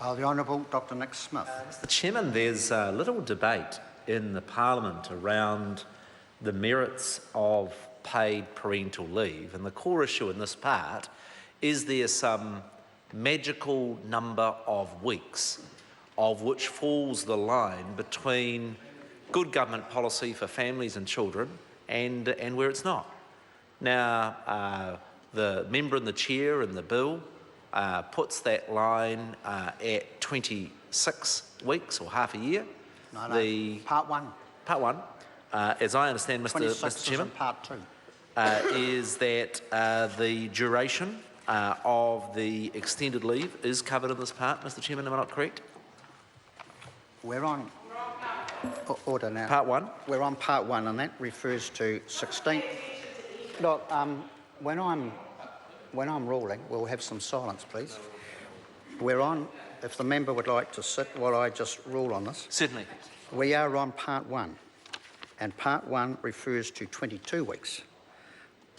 The Honourable Dr Nick Smith. Mr Chairman, there's a little debate in the Parliament around the merits of paid parental leave, and the core issue in this part is there some magical number of weeks of which falls the line between good government policy for families and children and where it's not. Now, the member and the chair in the bill puts that line at 26 weeks or half a year. No, part one. Part one, as I understand, Mr Chairman, part two. is that the duration of the extended leave is covered in this part, Mr Chairman, am I not correct? We're on order now. Part one? We're on part one, and that refers to 16. Look, when I'm ruling, we'll have some silence, please. We're on, if the member would like to sit while I just rule on this. Certainly. We are on part one, and part one refers to 22 weeks.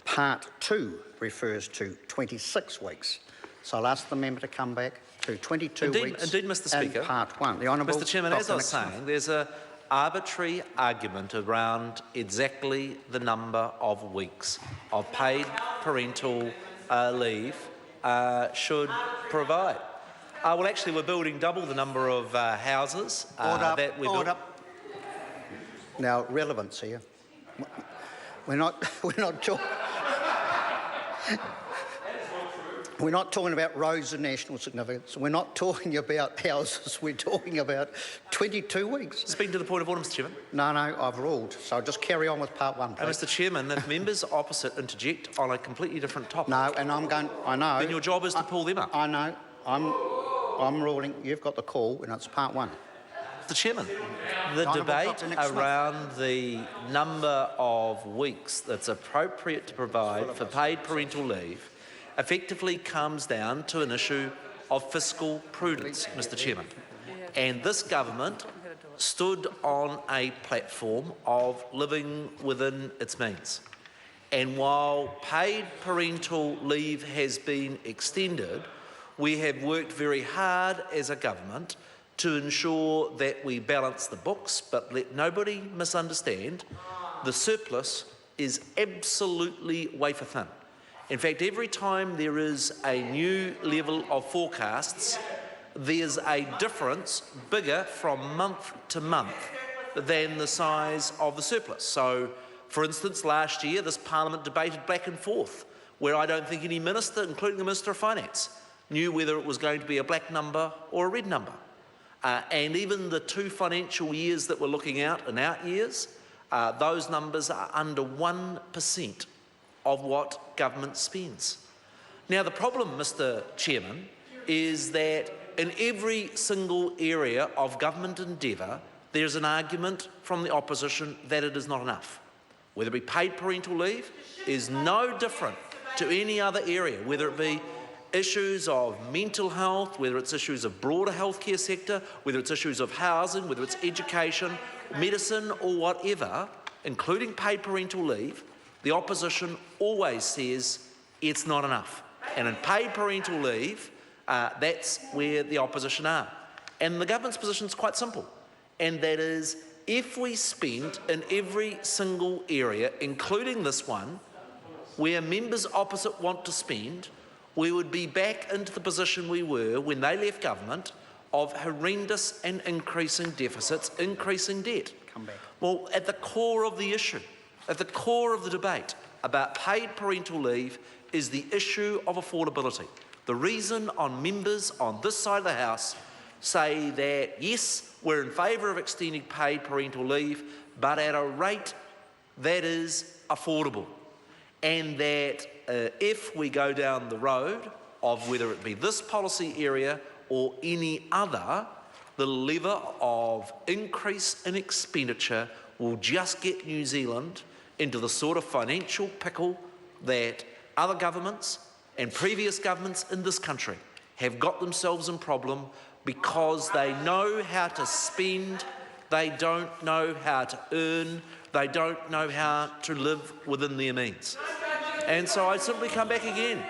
Part two refers to 26 weeks. So I'll ask the member to come back to 22 weeks. Indeed, Mr Speaker. And part one. The Honourable Mr Chairman, Dr. as I was saying, there's an arbitrary argument around exactly the number of weeks of paid parental leave should provide. Well, actually, we're building double the number of houses that we're building. Now, relevance here. We're not talking. We're not talking about roads of national significance. We're not talking about houses. We're talking about 22 weeks. Speaking to the point of order, Mr Chairman. No, I've ruled. So just carry on with part one, please. Mr Chairman, if members opposite interject on a completely different topic, no, and I know. Then your job is to pull them up. I know. I'm ruling. You've got the call, and it's part one. Mr Chairman, the debate around the number of weeks that's appropriate to provide for paid parental leave effectively comes down to an issue of fiscal prudence, Mr Chairman. And this government stood on a platform of living within its means. And while paid parental leave has been extended, we have worked very hard as a government to ensure that we balance the books, but let nobody misunderstand, the surplus is absolutely wafer thin. In fact, every time there is a new level of forecasts, there's a difference bigger from month to month than the size of the surplus. So, for instance, last year this Parliament debated back and forth, where I don't think any minister, including the Minister of Finance, knew whether it was going to be a black number or a red number. And even the 2 financial years that we're looking at in out years, those numbers are under 1% of what government spends. Now, the problem, Mr Chairman, is that in every single area of government endeavour, there's an argument from the opposition that it is not enough. Whether it be paid parental leave is no different to any other area, whether it be issues of mental health, whether it's issues of broader healthcare sector, whether it's issues of housing, whether it's education, medicine or whatever, including paid parental leave, the opposition always says it's not enough. And in paid parental leave, that's where the opposition are. And the government's position is quite simple, and that is if we spend in every single area, including this one, where members opposite want to spend, we would be back into the position we were when they left government of horrendous and increasing deficits, increasing debt. Well, at the core of the issue, at the core of the debate about paid parental leave is the issue of affordability. The reason members on this side of the House say that, yes, we're in favour of extending paid parental leave, but at a rate that is affordable. And that if we go down the road of whether it be this policy area or any other, the lever of increase in expenditure will just get New Zealand into the sort of financial pickle that other governments and previous governments in this country have got themselves in problem because they know how to spend, they don't know how to earn, they don't know how to live within their means. And so I simply come back again,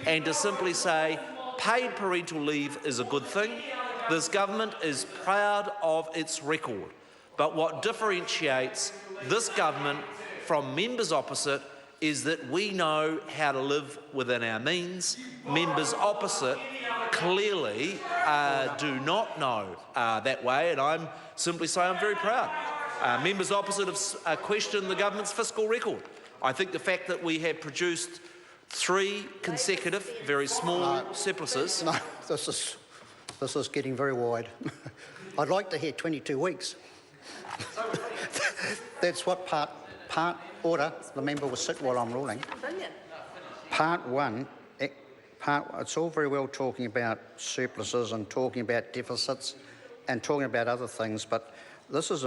and to simply say Paid parental leave is a good thing. This government is proud of its record. But what differentiates this government from members opposite is that we know how to live within our means. Members opposite clearly do not know that way, and I'm simply saying I'm very proud. Members opposite have questioned the government's fiscal record. I think the fact that we have produced 3 consecutive, very small surpluses. No, this is getting very wide. I'd like to hear 22 weeks. That's what part order. The member will sit while I'm ruling. Part 1. It's all very well talking about surpluses and talking about deficits and talking about other things, but this is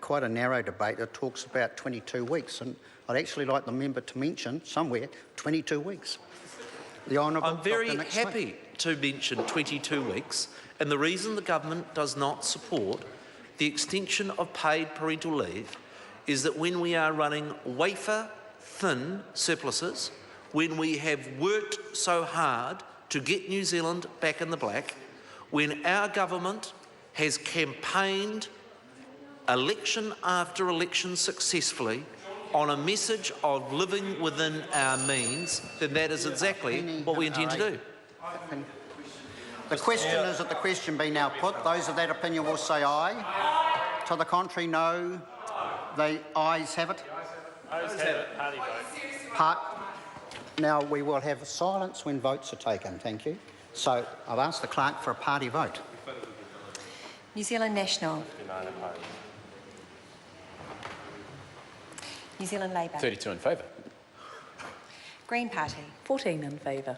quite a narrow debate that talks about 22 weeks, and I'd actually like the member to mention somewhere 22 weeks. The Honourable I'm very Dr. Nick happy Smith. to mention 22 weeks, and the reason the government does not support the extension of paid parental leave is that when we are running wafer-thin surpluses, when we have worked so hard to get New Zealand back in the black, when our government has campaigned election after election successfully on a message of living within our means, then that is exactly what we intend to do. The question is that the question be now put. Those of that opinion will say aye. To the contrary, no. The ayes have it. Ayes have it. Party vote. Now we will have silence when votes are taken. Thank you. So I've asked the clerk for a party vote. New Zealand National. 59 opposed. New Zealand Labour. 32 in favour. Green Party. 14 in favour.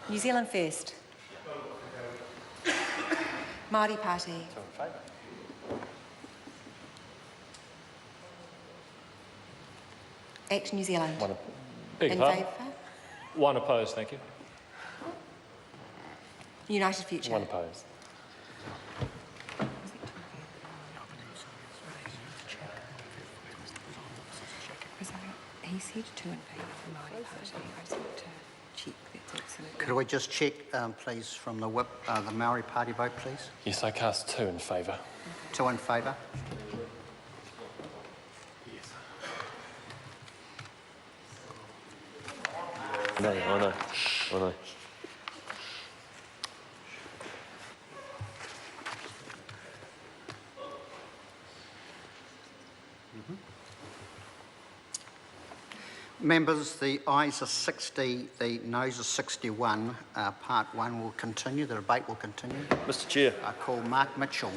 New Zealand First. Māori Party. 2 in favour. Act New Zealand. Beg In your pardon? favour. 1 opposed, thank you. United Future. 1 opposed. He said 2 in favour for Māori Party. I just want to check that's absolutely. Could we just check, please, from the whip, the Maori Party vote, please? Yes, I cast 2 in favour. 2 in favour. No, I know. Members, the ayes are 60, the noes are 61. Part 1 will continue, the debate will continue. Mr Chair. I call Mark Mitchell.